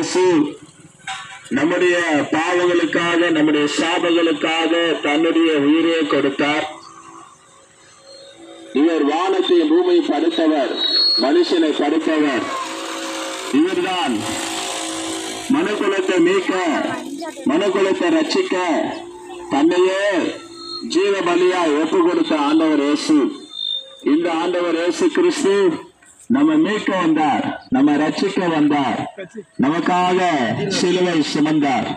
இயேசு நம்முடைய பாவங்களுக்காக, நம்முடைய சாபங்களுக்காக தன்னுடைய உயிரை கொடுத்தார். இவர் வானத்தையும் பூமியை படைத்தவர், மனுஷனை படைத்தவர். இவர்தான் மனுக்குலத்தை மீட்க, மனுக்குலத்தை ரட்சிக்க தன்னையே ஜீவ பலியாய் ஒப்பு கொடுத்த ஆண்டவர் இயேசு. இந்த ஆண்டவர் இயேசு கிறிஸ்து நம்ம மீட்க வந்தார், நம்ம ரட்சிக்க வந்தார், நமக்காக சிலுவை சுமந்தார்.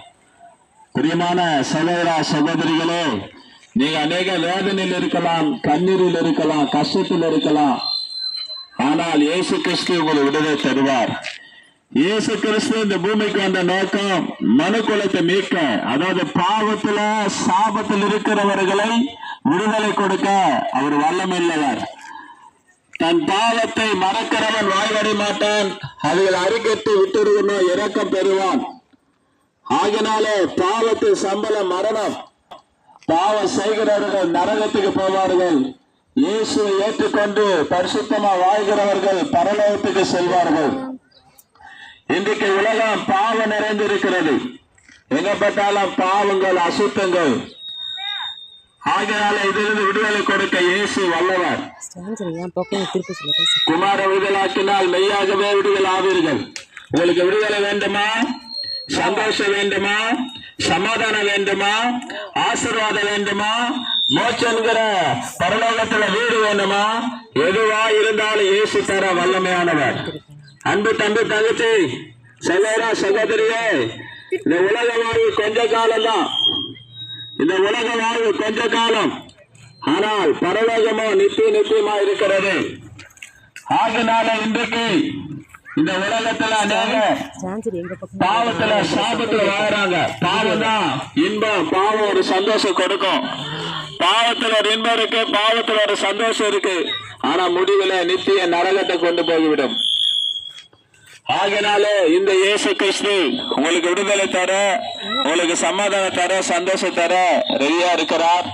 பிரியமான சகோதர சகோதரிகளே, நீங்க அநேக வேதனையில் இருக்கலாம், கண்ணீரில் இருக்கலாம், கஷ்டத்தில் இருக்கலாம். ஆனால் இயேசு கிறிஸ்து உங்களை விடுதலை தருவார். இயேசு கிறிஸ்து இந்த பூமிக்கு வந்த நோக்கம் மனுக்குலத்தை மீட்க, அதாவது பாவத்துல சாபத்தில் இருக்கிறவர்களை விடுதலை கொடுக்க அவர் வல்லமையுள்ளவர். தன் பாவத்தை மறக்கிறவன் வாய்வடை மாட்டான், அதில் அறிக்கை விட்டுருவனும் இரக்கம் பெறுவான். ஆகினாலே பாவத்தின் சம்பளம் மரணம். பாவம் செய்கிறவர்கள் நரகத்துக்கு போவார்கள். இயேசுவை ஏற்றுக்கொண்டு பரிசுத்தமா வாழ்கிறவர்கள் பரலோகத்துக்கு செல்வார்கள். இன்றைக்கு உலகம் பாவம் நிறைந்திருக்கிறது. எங்க பார்த்தாலும் பாவங்கள், அசுத்தங்கள். ஆகையால இதிலிருந்து விடுதலை கொடுக்க இயேசு வல்லவர். குமார விடுதலாக்கினால் மெய்யாகவே விடுதலை ஆவீர்கள். உங்களுக்கு விடுதலை வேண்டுமா? சந்தோஷம் வேண்டுமா? சமாதானம் வேண்டுமா? ஆசீர்வாதம் வேண்டுமா? மோட்சங்கிற பரலோகத்துல வீடு வேண்டுமா? எதுவா இருந்தாலும் இயேசு தர வல்லமையானவர். அன்பு தம்பி, தங்கச்சி, சகோதர சகோதரியே, இந்த உலக வாழ்வு கொஞ்ச காலம் தான். இந்த உலக வாழ்வு கொஞ்ச காலம், ஆனால் பரலோகமோ நித்தியமா இருக்கிறது. ஆகினால இன்றைக்கு இந்த உலகத்துல பாவத்துல சாபத்துல வாழறாங்க. பாவம் தான் இன்பம், பாவம் ஒரு சந்தோஷம் கொடுக்கும். பாவத்துல ஒரு இன்பம் இருக்கு, பாவத்துல ஒரு சந்தோஷம் இருக்கு. ஆனா முடிவுல நித்திய நரகத்தை கொண்டு போய்விடும். ஆகினாலே இந்த இயேசு கிறிஸ்து உங்களுக்கு விடுதலை தர, உங்களுக்கு சமாதானம் தர, சந்தோஷம் தர ரெடியா இருக்கிறார்.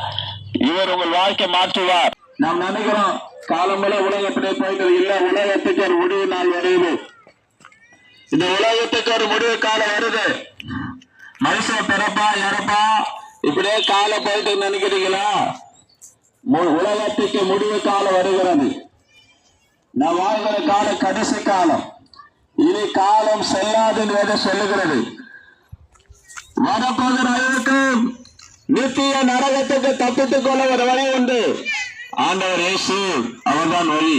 இவர் உங்கள் வாழ்க்கை மாற்றுவார். நாம் நினைக்கிறோம் காலமுறை உலகத்திலே போயிட்டு இல்ல, உலகத்துக்கு ஒரு முடிவு நாள் வருது. இந்த உலகத்துக்கு ஒரு முடிவு காலம் வருது. மனுஷன் பிறப்பா இறப்பா, இப்படியே காலம் போயிட்டு நினைக்கிறீங்களா? உலகத்துக்கு முடிவு காலம் வருகிறது. நான் வாழ்கிற காலம் கடைசி காலம். இனி காலம் செல்லாது என்று சொல்லுகிறது. வரப்போகிற அனைவருக்கும் நித்திய நரகத்துக்கு தப்பித்துக் கொள்ள ஒரு வழி உண்டு. ஆண்டவர் இயேசு அவர்தான் வழி.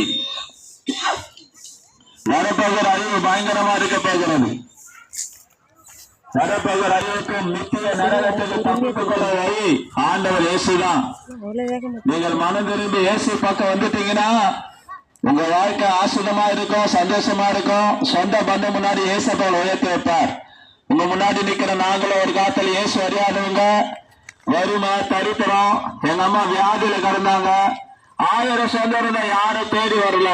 வரப்போகிற அறிவு பயங்கரமா இருக்க போகிறது. வரப்போகிற அறிவுக்கும் நித்திய நரகத்துக்கு தப்பித்துக் கொள்ள வழி ஆண்டவர் இயேசுதான். நீங்கள் மனம் திரும்பி இயேசு பக்கம் வந்துட்டீங்கன்னா உங்க வாழ்க்கை ஆசுதமா இருக்கும், சந்தோஷமா இருக்கும். சொந்த பந்தம் முன்னாடி இயேசப்பால் உயர்த்தி வைப்பார். உங்க முன்னாடி நிக்கிற நாங்களும் ஒரு காலத்துல இயேசு அறியாதவங்க, வறுமை, தரித்திரம், எங்க அம்மா வியாதியில கிடந்தாங்க. 1000 சொந்தம் யாரும் தேடி வரல.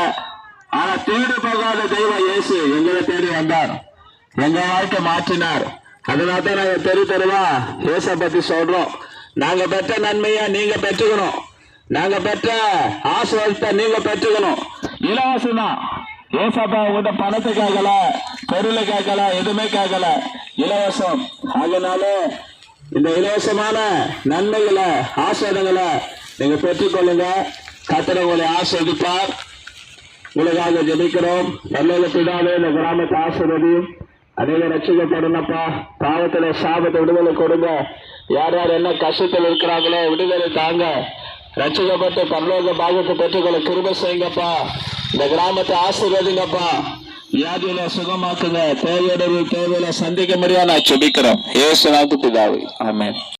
ஆனா தேடி போகாத தெய்வம் இயேசு எங்களை தேடி வந்தார், எங்க வாழ்க்கை மாற்றினார். அதனால்தான் நாங்க தெருவா இயேச பத்தி சொல்றோம். நாங்க பெற்ற நன்மையா நீங்க பெற்றுக்கணும், நாங்க பெற்ற ஆசீர்வாதத்தை நீங்க பெற்றுக்கணும். இலவசம்தான். ஏசப்பா உங்கள்கிட்ட பணத்தை கேட்கல, பொருளை கேட்கல, எதுவுமே கேட்கல, இலவசம். அதனால இந்த இலவசமான நன்மைகளை, ஆசீர்வாதங்களை நீங்க பெற்றுக்கொள்ளுங்க. கர்த்தர் உங்களை ஆசீர்வதிப்பார். உங்களுக்காக ஜெபிக்கிறோம். பரலோக பிதாவே, இந்த கிராமத்தை ஆசீர்வதியும். அநேக ரட்சிக்கப்படணும்ப்பா. பாவத்துல சாபத்தை விடுதலை கொடுங்க. யார் யார் என்ன கஷ்டத்தில் இருக்கிறாங்களோ விடுதலை தாங்க. ரட்சிக்கப்பட்டு பரலோக பாகத்தை பெற்றுக்கொள்ள கிருபை செய்யுங்கப்பா. இந்த கிராமத்தை ஆசீர்வதிங்கப்பா. வியாதியில சுகமாக்குங்க. தேவையான தேவையில சந்திக்க முடியாது நான் ஜெபிக்கிறோம். இயேசு நாமத்தில் பிதாவே, ஆமென்.